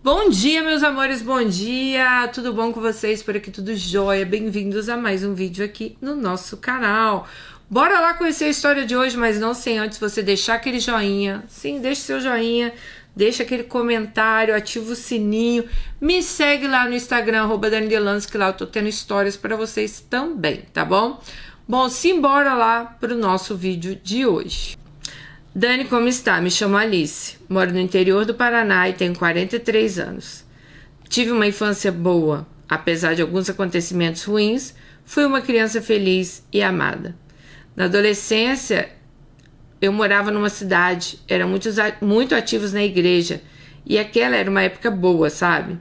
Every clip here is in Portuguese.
Bom dia, meus amores, bom dia! Tudo bom com vocês? Por aqui tudo jóia? Bem-vindos a mais um vídeo aqui no nosso canal. Bora lá conhecer a história de hoje, mas não sem antes você deixar aquele joinha. Sim, deixa seu joinha, deixa aquele comentário, ativa o sininho. Me segue lá no Instagram, @DaniDeLanz, que lá eu tô tendo histórias para vocês também, tá bom? Bom, simbora lá pro nosso vídeo de hoje. Dani, como está? Me chamo Alice, moro no interior do Paraná e tenho 43 anos. Tive uma infância boa, apesar de alguns acontecimentos ruins, fui uma criança feliz e amada. Na adolescência, eu morava numa cidade, eram muito ativos na igreja e aquela era uma época boa, sabe?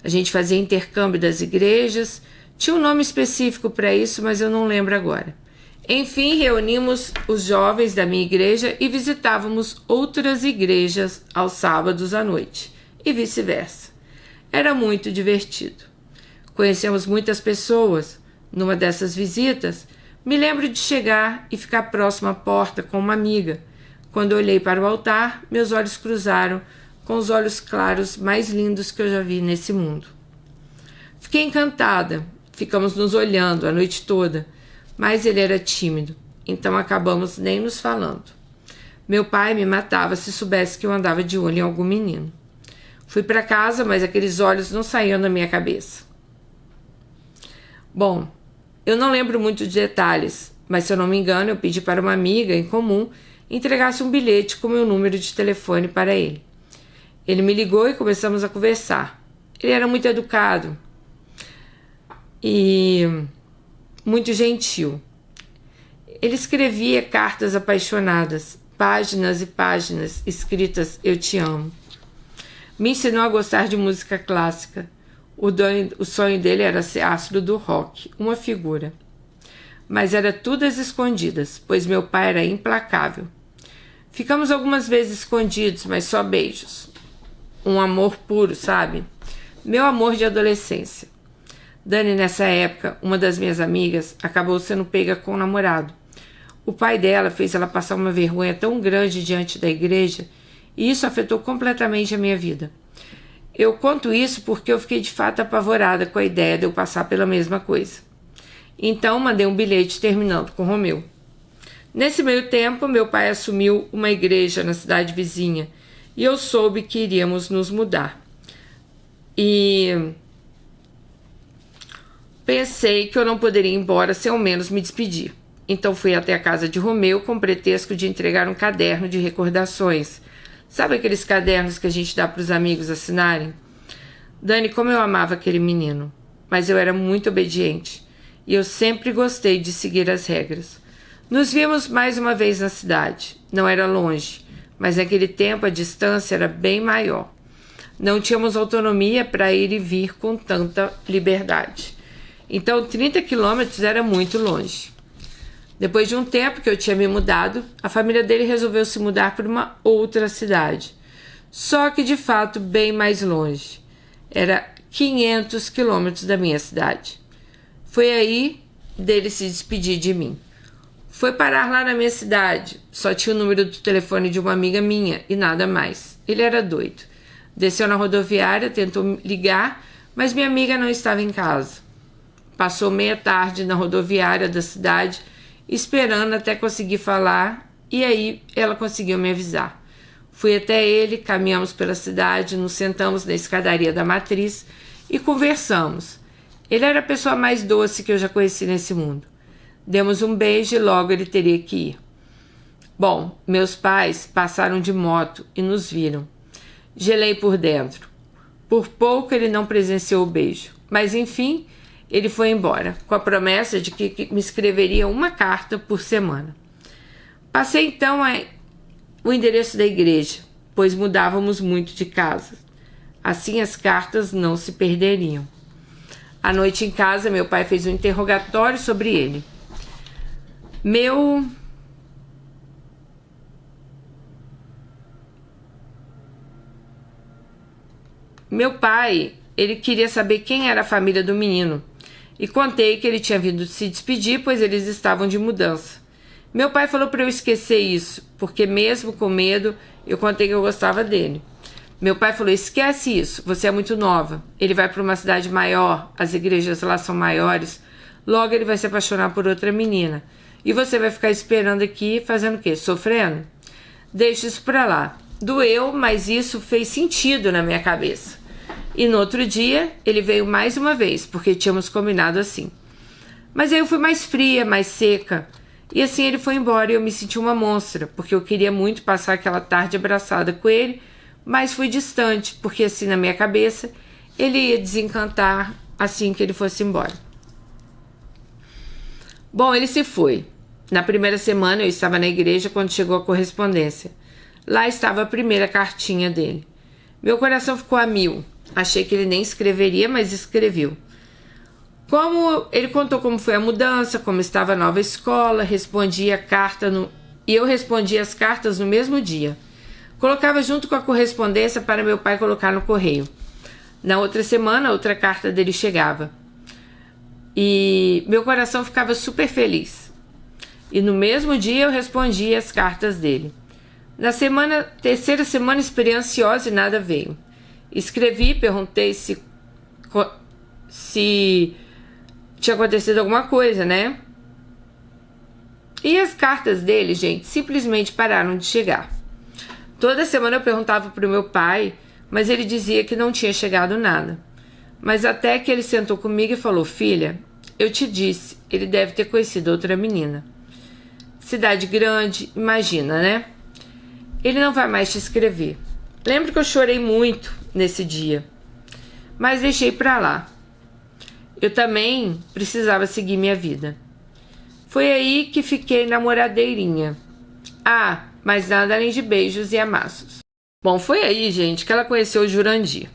A gente fazia intercâmbio das igrejas, tinha um nome específico para isso, mas eu não lembro agora. Enfim, reunimos os jovens da minha igreja e visitávamos outras igrejas aos sábados à noite, e vice-versa. Era muito divertido. Conhecemos muitas pessoas. Numa dessas visitas, me lembro de chegar e ficar próximo à porta com uma amiga. Quando olhei para o altar, meus olhos cruzaram com os olhos claros mais lindos que eu já vi nesse mundo. Fiquei encantada. Ficamos nos olhando a noite toda. Mas ele era tímido, então acabamos nem nos falando. Meu pai me matava se soubesse que eu andava de olho em algum menino. Fui para casa, mas aqueles olhos não saíam da minha cabeça. Bom, eu não lembro muito de detalhes, mas se eu não me engano, eu pedi para uma amiga em comum entregasse um bilhete com meu número de telefone para ele. Ele me ligou e começamos a conversar. Ele era muito educado e muito gentil. Ele escrevia cartas apaixonadas, páginas e páginas escritas "Eu te amo". Me ensinou a gostar de música clássica. O sonho dele era ser astro do rock, uma figura. Mas era tudo às escondidas, pois meu pai era implacável. Ficamos algumas vezes escondidos, mas só beijos. Um amor puro, sabe? Meu amor de adolescência. Dani, nessa época, uma das minhas amigas acabou sendo pega com um namorado. O pai dela fez ela passar uma vergonha tão grande diante da igreja e isso afetou completamente a minha vida. Eu conto isso porque eu fiquei de fato apavorada com a ideia de eu passar pela mesma coisa. Então, mandei um bilhete terminando com Romeu. Nesse meio tempo, meu pai assumiu uma igreja na cidade vizinha e eu soube que iríamos nos mudar. Pensei que eu não poderia ir embora sem ao menos me despedir. Então fui até a casa de Romeu com o pretexto de entregar um caderno de recordações. Sabe aqueles cadernos que a gente dá para os amigos assinarem? Dani, como eu amava aquele menino. Mas eu era muito obediente. E eu sempre gostei de seguir as regras. Nos vimos mais uma vez na cidade. Não era longe, mas naquele tempo a distância era bem maior. Não tínhamos autonomia para ir e vir com tanta liberdade. Então 30 quilômetros era muito longe. Depois de um tempo que eu tinha me mudado, a família dele resolveu se mudar para uma outra cidade. Só que de fato bem mais longe. Era 500 quilômetros da minha cidade. Foi aí dele se despedir de mim. Foi parar lá na minha cidade. Só tinha o número do telefone de uma amiga minha e nada mais. Ele era doido. Desceu na rodoviária, tentou ligar, mas minha amiga não estava em casa. Passou meia tarde na rodoviária da cidade, esperando até conseguir falar, e aí ela conseguiu me avisar. Fui até ele, caminhamos pela cidade, nos sentamos na escadaria da matriz e conversamos. Ele era a pessoa mais doce que eu já conheci nesse mundo. Demos um beijo e logo ele teria que ir. Bom, meus pais passaram de moto e nos viram. Gelei por dentro. Por pouco ele não presenciou o beijo, mas enfim, ele foi embora, com a promessa de que me escreveria uma carta por semana. Passei então o endereço da igreja, pois mudávamos muito de casa. Assim as cartas não se perderiam. À noite em casa, meu pai fez um interrogatório sobre ele. Meu pai, ele queria saber quem era a família do menino. E contei que ele tinha vindo se despedir, pois eles estavam de mudança. Meu pai falou para eu esquecer isso, porque mesmo com medo, eu contei que eu gostava dele. Meu pai falou, esquece isso, você é muito nova. Ele vai para uma cidade maior, as igrejas lá são maiores, logo ele vai se apaixonar por outra menina. E você vai ficar esperando aqui, fazendo o quê? Sofrendo? Deixa isso pra lá. Doeu, mas isso fez sentido na minha cabeça. E no outro dia, ele veio mais uma vez, porque tínhamos combinado assim. Mas aí eu fui mais fria, mais seca. E assim ele foi embora e eu me senti uma monstra, porque eu queria muito passar aquela tarde abraçada com ele, mas fui distante, porque assim na minha cabeça, ele ia desencantar assim que ele fosse embora. Bom, ele se foi. Na primeira semana eu estava na igreja quando chegou a correspondência. Lá estava a primeira cartinha dele. Meu coração ficou a mil. Achei que ele nem escreveria, mas escreveu. Ele contou como foi a mudança, como estava a nova escola, e eu respondia as cartas no mesmo dia. Colocava junto com a correspondência para meu pai colocar no correio. Na outra semana, outra carta dele chegava. E meu coração ficava super feliz. E no mesmo dia eu respondia as cartas dele. Na terceira semana, esperei ansiosa e nada veio. Escrevi, perguntei se tinha acontecido alguma coisa, né? E as cartas dele, gente, simplesmente pararam de chegar. Toda semana eu perguntava pro meu pai, mas ele dizia que não tinha chegado nada. Mas até que ele sentou comigo e falou, filha, eu te disse, ele deve ter conhecido outra menina. Cidade grande, imagina, né? Ele não vai mais te escrever. Lembro que eu chorei muito nesse dia, mas deixei pra lá. Eu também precisava seguir minha vida. Foi aí que fiquei namoradeirinha. Ah, mas nada além de beijos e amassos. Bom, foi aí, gente, que ela conheceu o Jurandir.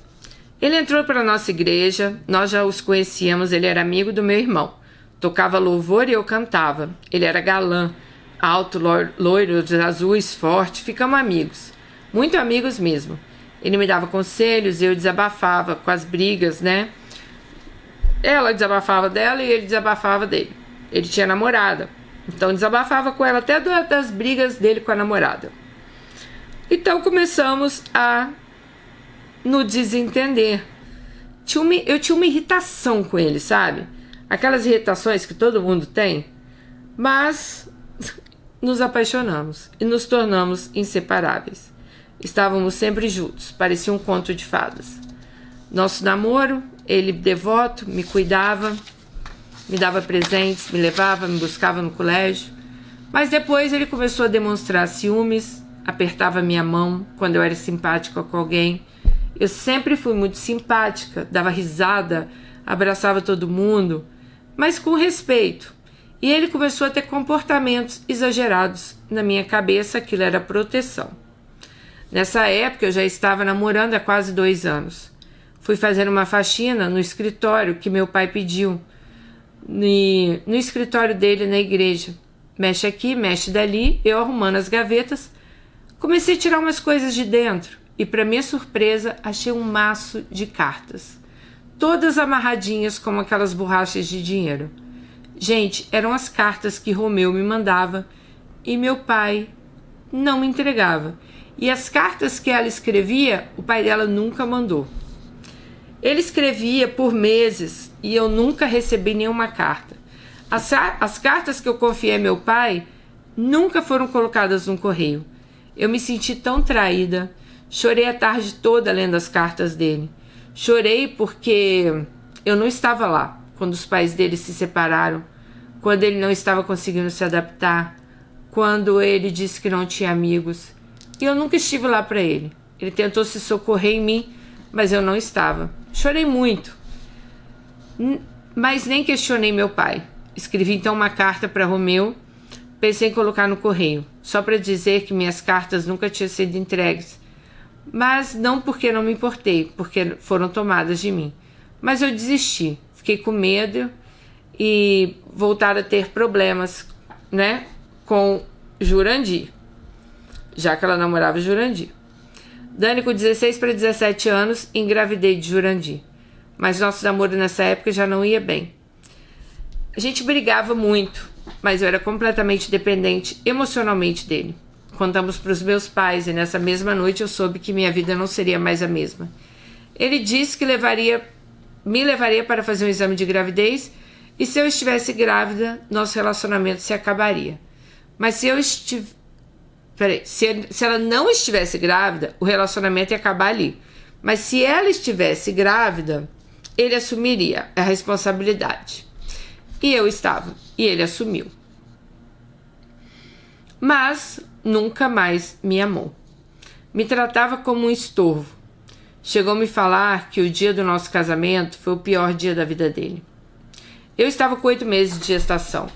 Ele entrou para nossa igreja, nós já os conhecíamos, ele era amigo do meu irmão. Tocava louvor e eu cantava. Ele era galã, alto, loiro, azuis, forte, ficamos amigos. Muito amigos mesmo. Ele me dava conselhos, eu desabafava com as brigas, né? Ela desabafava dela e ele desabafava dele. Ele tinha namorada, então desabafava com ela até das brigas dele com a namorada. Então começamos a nos desentender. Eu tinha uma irritação com ele, sabe? Aquelas irritações que todo mundo tem. Mas nos apaixonamos e nos tornamos inseparáveis. Estávamos sempre juntos, parecia um conto de fadas. Nosso namoro, ele devoto, me cuidava, me dava presentes, me levava, me buscava no colégio. Mas depois ele começou a demonstrar ciúmes, apertava minha mão quando eu era simpática com alguém. Eu sempre fui muito simpática, dava risada, abraçava todo mundo, mas com respeito. E ele começou a ter comportamentos exagerados. Na minha cabeça, aquilo era proteção. Nessa época, eu já estava namorando há quase 2 anos. Fui fazer uma faxina no escritório que meu pai pediu, no escritório dele na igreja. Mexe aqui, mexe dali, eu arrumando as gavetas. Comecei a tirar umas coisas de dentro e, para minha surpresa, achei um maço de cartas. Todas amarradinhas como aquelas borrachas de dinheiro. Gente, eram as cartas que Romeu me mandava e meu pai não me entregava. E as cartas que ela escrevia, o pai dela nunca mandou. Ele escrevia por meses e eu nunca recebi nenhuma carta. As cartas que eu confiei a meu pai nunca foram colocadas no correio. Eu me senti tão traída. Chorei a tarde toda lendo as cartas dele. Chorei porque eu não estava lá quando os pais dele se separaram, quando ele não estava conseguindo se adaptar, quando ele disse que não tinha amigos. E eu nunca estive lá para ele. Ele tentou se socorrer em mim, mas eu não estava. Chorei muito, mas nem questionei meu pai. Escrevi então uma carta para Romeu. Pensei em colocar no correio, só para dizer que minhas cartas nunca tinham sido entregues. Mas não porque não me importei, porque foram tomadas de mim. Mas eu desisti, fiquei com medo e voltar a ter problemas, né, com Jurandir, já que ela namorava Jurandir. Dani, com 16 para 17 anos, engravidei de Jurandir. Mas nosso namoro nessa época já não ia bem. A gente brigava muito, mas eu era completamente dependente emocionalmente dele. contamos para os meus pais e nessa mesma noite eu soube que minha vida não seria mais a mesma. Ele disse que me levaria para fazer um exame de gravidez e se eu estivesse grávida, nosso relacionamento se acabaria. Mas se ela não estivesse grávida, o relacionamento ia acabar ali. Mas se ela estivesse grávida, ele assumiria a responsabilidade. E eu estava, e ele assumiu. Mas nunca mais me amou. Me tratava como um estorvo. Chegou a me falar que o dia do nosso casamento foi o pior dia da vida dele. Eu estava com 8 meses de gestação.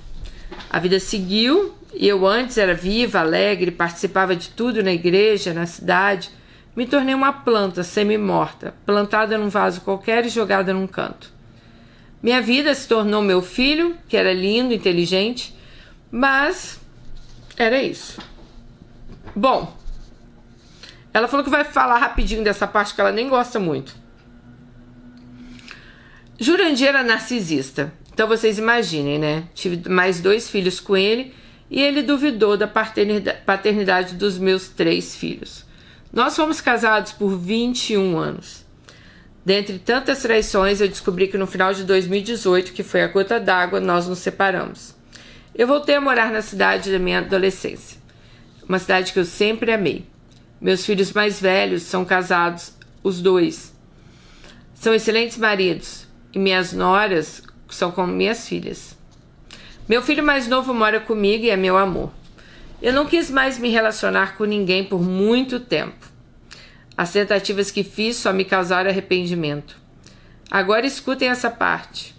A vida seguiu e eu antes era viva, alegre, participava de tudo na igreja, na cidade. Me tornei uma planta semi-morta, plantada num vaso qualquer e jogada num canto. Minha vida se tornou meu filho, que era lindo, inteligente, mas era isso. Bom, ela falou que vai falar rapidinho dessa parte que ela nem gosta muito. Jurandir era narcisista. Então vocês imaginem, né? Tive mais 2 filhos com ele e ele duvidou da paternidade dos meus 3 filhos. Nós fomos casados por 21 anos. Dentre tantas traições, eu descobri que no final de 2018, que foi a gota d'água, nós nos separamos. Eu voltei a morar na cidade da minha adolescência. Uma cidade que eu sempre amei. Meus filhos mais velhos são casados, os 2. São excelentes maridos. E minhas noras são como minhas filhas. Meu filho mais novo mora comigo e é meu amor. Eu não quis mais me relacionar com ninguém por muito tempo. As tentativas que fiz só me causaram arrependimento. Agora escutem essa parte.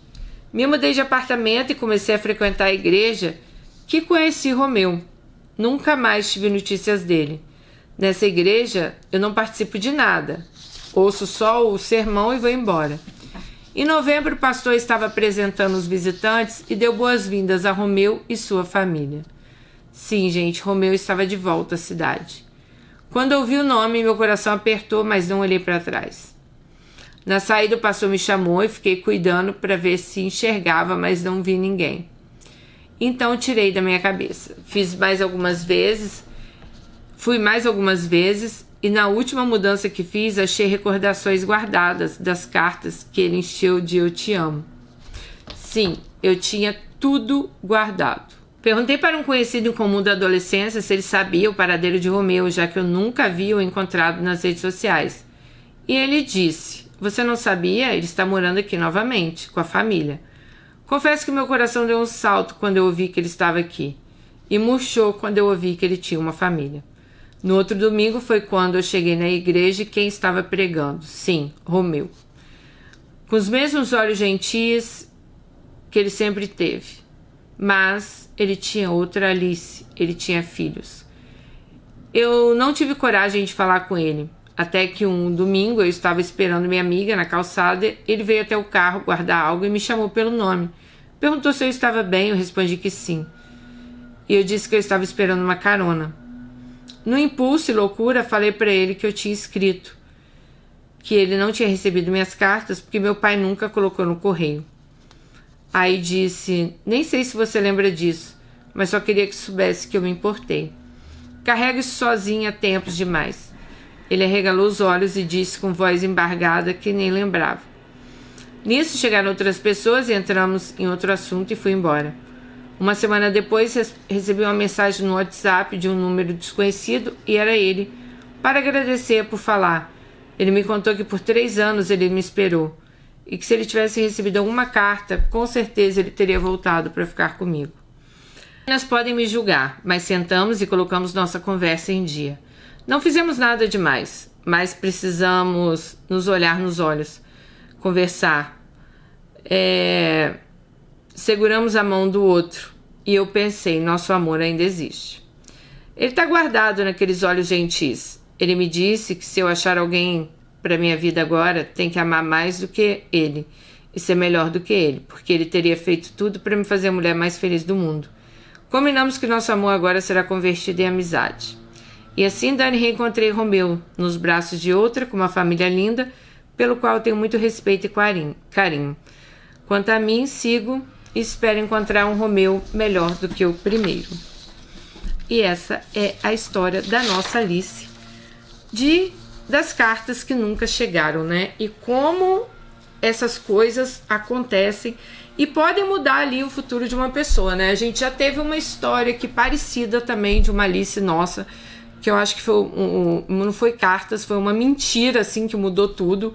Me mudei de apartamento e comecei a frequentar a igreja que conheci Romeu. Nunca mais tive notícias dele. Nessa igreja eu não participo de nada. Ouço só o sermão e vou embora. Em novembro, o pastor estava apresentando os visitantes e deu boas-vindas a Romeu e sua família. Sim, gente, Romeu estava de volta à cidade. Quando ouvi o nome, meu coração apertou, mas não olhei para trás. Na saída, o pastor me chamou e fiquei cuidando para ver se enxergava, mas não vi ninguém. Então, tirei da minha cabeça. Fui mais algumas vezes e na última mudança que fiz, achei recordações guardadas das cartas que ele encheu de "eu te amo". Sim, eu tinha tudo guardado. Perguntei para um conhecido em comum da adolescência se ele sabia o paradeiro de Romeu, já que eu nunca havia o encontrado nas redes sociais. E ele disse: "Você não sabia? Ele está morando aqui novamente, com a família". Confesso que meu coração deu um salto quando eu ouvi que ele estava aqui. E murchou quando eu ouvi que ele tinha uma família. No outro domingo foi quando eu cheguei na igreja e quem estava pregando? Sim, Romeu. Com os mesmos olhos gentis que ele sempre teve. Mas ele tinha outra Alice, ele tinha filhos. Eu não tive coragem de falar com ele. Até que um domingo eu estava esperando minha amiga na calçada, ele veio até o carro guardar algo e me chamou pelo nome. Perguntou se eu estava bem, eu respondi que sim. E eu disse que eu estava esperando uma carona. No impulso e loucura, falei para ele que eu tinha escrito que ele não tinha recebido minhas cartas porque meu pai nunca colocou no correio. Aí disse: "Nem sei se você lembra disso, mas só queria que soubesse que eu me importei. Carrego isso sozinha há tempos demais." Ele arregalou os olhos e disse com voz embargada que nem lembrava. Nisso chegaram outras pessoas e entramos em outro assunto e fui embora. Uma semana depois recebi uma mensagem no WhatsApp de um número desconhecido e era ele, para agradecer por falar. Ele me contou que por 3 anos ele me esperou e que se ele tivesse recebido alguma carta, com certeza ele teria voltado para ficar comigo. Meninas podem me julgar, mas sentamos e colocamos nossa conversa em dia. Não fizemos nada demais, mas precisamos nos olhar nos olhos, conversar. Seguramos a mão do outro e eu pensei, nosso amor ainda existe. Ele está guardado naqueles olhos gentis. Ele me disse que se eu achar alguém para minha vida agora, tem que amar mais do que ele e ser melhor do que ele, porque ele teria feito tudo para me fazer a mulher mais feliz do mundo. Combinamos que nosso amor agora será convertido em amizade. E assim Dani reencontrei Romeu nos braços de outra, com uma família linda, pelo qual tenho muito respeito e carinho. Quanto a mim, sigo e espero encontrar um Romeu melhor do que o primeiro. E essa é a história da nossa Alice, das cartas que nunca chegaram, né? E como essas coisas acontecem e podem mudar ali o futuro de uma pessoa, né? A gente já teve uma história aqui parecida também de uma Alice nossa, que eu acho que foi não foi cartas, foi uma mentira assim que mudou tudo.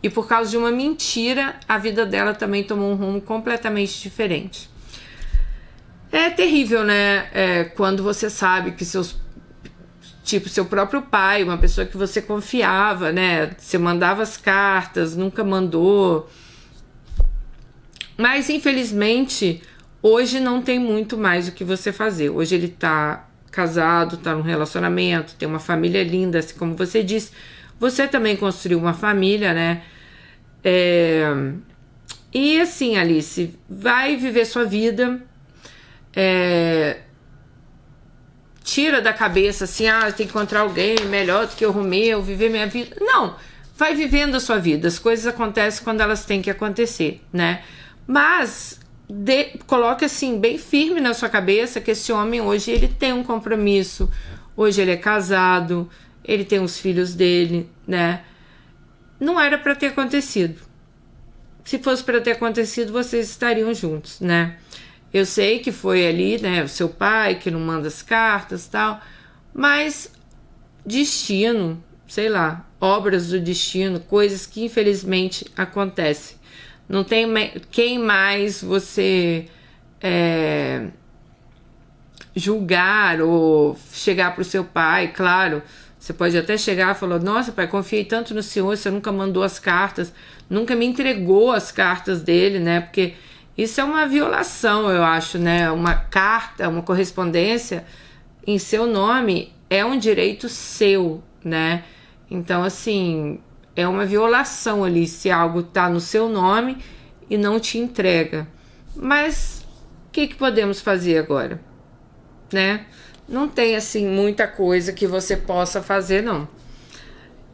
E por causa de uma mentira, a vida dela também tomou um rumo completamente diferente. É terrível, né? Quando você sabe que seu próprio pai, uma pessoa que você confiava, né? Você mandava as cartas, nunca mandou. Mas, infelizmente, hoje não tem muito mais o que você fazer. Hoje ele tá casado, tá num relacionamento, tem uma família linda, assim como você disse. Você também construiu uma família, né? E assim, Alice, vai viver sua vida. Tira da cabeça assim, tem que encontrar alguém melhor do que o Romeu, viver minha vida. Não, vai vivendo a sua vida. As coisas acontecem quando elas têm que acontecer, né? Mas coloque assim, bem firme na sua cabeça que esse homem hoje ele tem um compromisso. Hoje ele é casado, ele tem os filhos dele, né? Não era para ter acontecido. Se fosse para ter acontecido, vocês estariam juntos, né? Eu sei que foi ali, né, o seu pai que não manda as cartas e tal, mas destino, sei lá, obras do destino, coisas que infelizmente acontecem. Não tem quem mais você julgar ou chegar para o seu pai, claro. Você pode até chegar e falar, nossa pai, confiei tanto no senhor, você nunca mandou as cartas, nunca me entregou as cartas dele, né, porque isso é uma violação, eu acho, né? Uma carta, uma correspondência em seu nome é um direito seu, né? Então, assim, é uma violação ali se algo tá no seu nome e não te entrega. Mas o que podemos fazer agora, né? Não tem, assim, muita coisa que você possa fazer, não.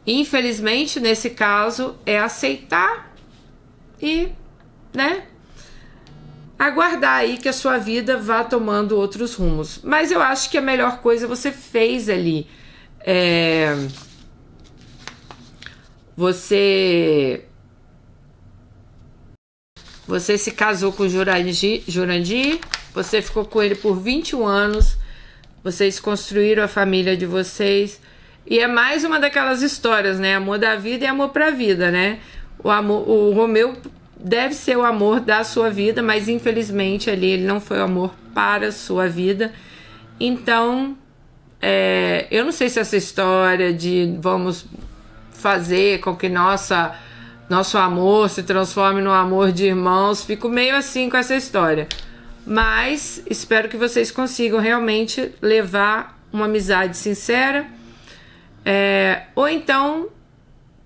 Infelizmente, nesse caso, é aceitar e, né? Aguardar aí que a sua vida vá tomando outros rumos. Mas eu acho que a melhor coisa você fez ali. Você se casou com o Jurandir, você ficou com ele por 21 anos, vocês construíram a família de vocês, e é mais uma daquelas histórias, né? Amor da vida e amor pra vida, né? O Romeu deve ser o amor da sua vida, mas infelizmente ali ele não foi o amor para a sua vida. Então, eu não sei se essa história de vamos fazer com que nosso amor se transforme num amor de irmãos, fico meio assim com essa história. Mas espero que vocês consigam realmente levar uma amizade sincera. Ou então,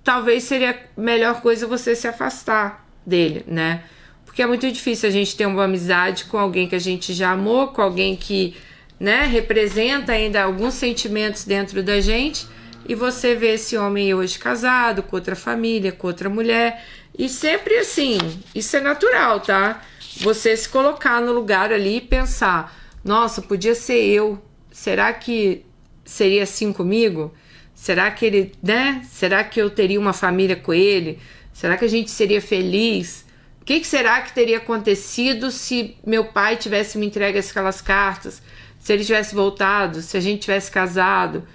talvez seria a melhor coisa você se afastar dele, né? Porque é muito difícil a gente ter uma amizade com alguém que a gente já amou, com alguém que, né, representa ainda alguns sentimentos dentro da gente, e você vê esse homem hoje casado, com outra família, com outra mulher, e sempre assim, isso é natural, tá? Você se colocar no lugar ali e pensar, nossa, podia ser eu, será que seria assim comigo? Será que ele, né? Será que eu teria uma família com ele? Será que a gente seria feliz? O que será que teria acontecido se meu pai tivesse me entregue aquelas cartas? Se ele tivesse voltado? Se a gente tivesse casado?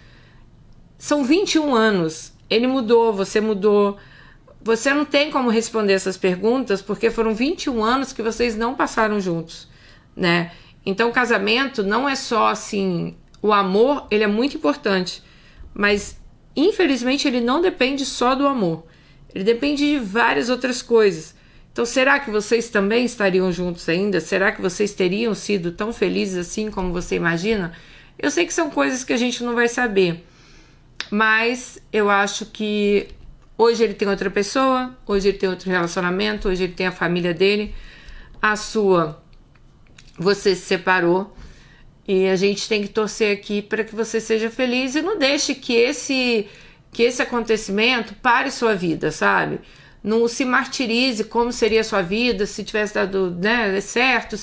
São 21 anos. Ele mudou, você mudou. Você não tem como responder essas perguntas porque foram 21 anos que vocês não passaram juntos, né? Então, o casamento não é só assim... O amor, ele é muito importante, mas infelizmente ele não depende só do amor. Ele depende de várias outras coisas. Então, será que vocês também estariam juntos ainda? Será que vocês teriam sido tão felizes assim como você imagina? Eu sei que são coisas que a gente não vai saber, mas eu acho que hoje ele tem outra pessoa, hoje ele tem outro relacionamento, hoje ele tem a família dele, a sua, você se separou, e a gente tem que torcer aqui para que você seja feliz e não deixe que esse acontecimento pare sua vida, sabe? Não se martirize como seria a sua vida se tivesse dado, né, certo,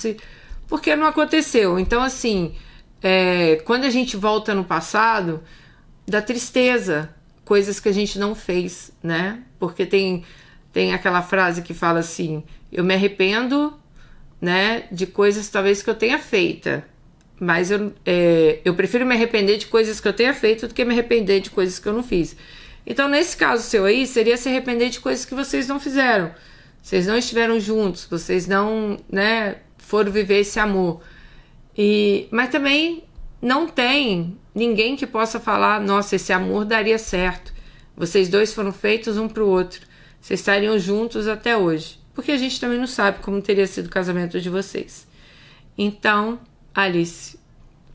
porque não aconteceu. Então, assim, quando a gente volta no passado, dá tristeza, coisas que a gente não fez, né? Porque tem aquela frase que fala assim, eu me arrependo, né, de coisas talvez que eu tenha feito, mas eu prefiro me arrepender de coisas que eu tenha feito do que me arrepender de coisas que eu não fiz. Então, nesse caso seu aí, seria se arrepender de coisas que vocês não fizeram. Vocês não estiveram juntos, vocês não, né, foram viver esse amor. Mas também não tem ninguém que possa falar, nossa, esse amor daria certo. Vocês dois foram feitos um pro outro. Vocês estariam juntos até hoje. Porque a gente também não sabe como teria sido o casamento de vocês. Então, Alice,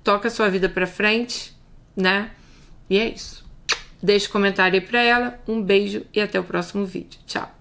toca a sua vida pra frente, né? E é isso. Deixa um comentário aí pra ela. Um beijo e até o próximo vídeo. Tchau.